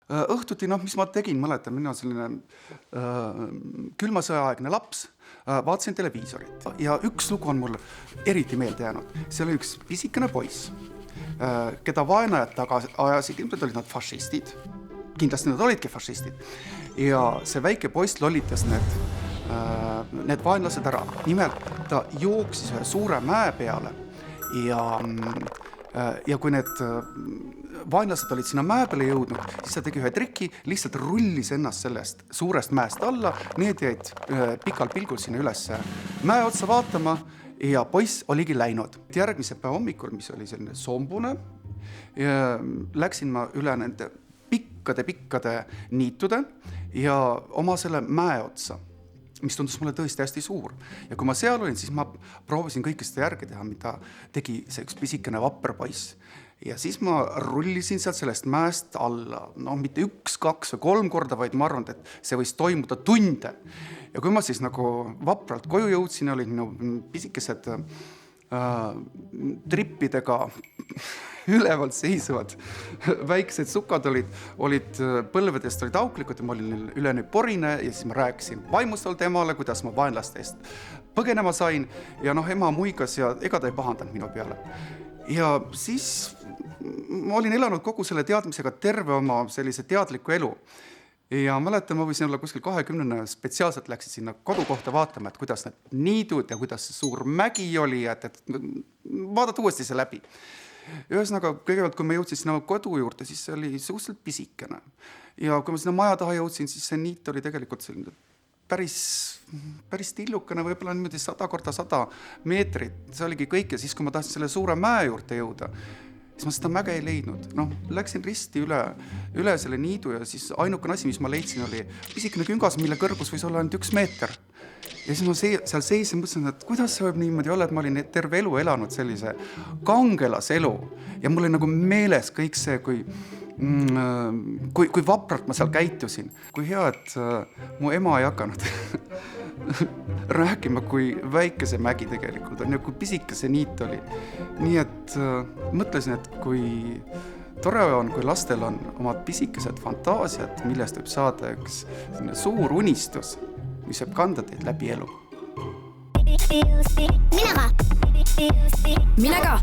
õhtuti, mis ma tegin, mäletan, mina selline külma sõjaaegne laps, vaatasin televiisorit ja üks lugu on mul eriti meelde jäänud. See oli üks pisikene poiss, keda vaenajad taga ajasid, ilmselt olid nad fašistid, kindlasti nad olidki fašistid, ja see väike poiss lollitas need vaenlased ära. Nimelt ta jooksis ühe suure mäe peale ja kui need vaenlased olid sinna mäe peale jõudnud, siis ta tegi ühe triki, lihtsalt rullis ennast sellest suurest mäest alla, need jäid pikal pilgul sinna üles mäe otsa vaatama ja poiss oligi läinud. Järgmise päeva hommikul, mis oli selline sombune, läksin ma üle nende pikkade niitude ja oma selle mäe otsa, mis tundus mulle tõesti hästi suur. Ja kui ma seal olin, siis ma proovisin kõike seda järgi teha, mida tegi see üks pisikene vapper poiss. Ja siis ma rullisin sealt sellest mäest alla. Mitte 1, 2 või 3 korda, vaid ma arvan, et see võis toimuda tunde. Ja kui ma siis nagu vapralt koju jõudsin, olid minu pisikesed trippidega ülevalt seisvad väiksed sukad olid põlvedest olid auklikud ja ma olin üleni porine ja siis ma rääkisin vaimustavalt emale, kuidas ma vaenlaste eest põgenema sain ja ema muigas ja ega ta ei pahandanud minu peale. Ja siis ma olin elanud kogu selle teadmisega terve oma sellise teadliku elu. Ja mäletan, ma võisin olla kuskil 20 spetsiaalselt läksid sinna kodukohta vaatama, et kuidas need niidud ja kuidas see suur mägi oli, et vaadata uuesti see läbi. Ühesõnaga, kõigepealt, kui ma jõudsin sinna kodu juurde, siis see oli suhteliselt pisikene. Ja kui ma sinna maja taha jõudsin, siis see niit oli tegelikult selline päris tillukene, võib-olla niimoodi 100 × 100 meetrit. See oligi kõik ja siis, kui ma tahtsin selle suure mäe juurde jõuda, siis ma seda mäge ei leidnud. Läksin risti üle selle niidu ja siis ainukene asi, mis ma leidsin, oli pisikene küngas, mille kõrgus võis olla ainult 1 meeter. Ja siis ma seal seisin, mõtlesin, et kuidas see võib niimoodi olla, et ma olin terve elu elanud sellise kangelaselu ja mul oli nagu meeles kõik see, kui vapralt ma seal käitusin. Kui hea, et mu ema ei hakanud rääkima, kui väike see mägi tegelikult on ja kui pisike see niit oli. Nii et mõtlesin, et kui tore on, kui lastel on omad pisikesed fantaasiad, millest võib saada üks suur unistus, mis võib kanda teid läbi elu. Mina ka.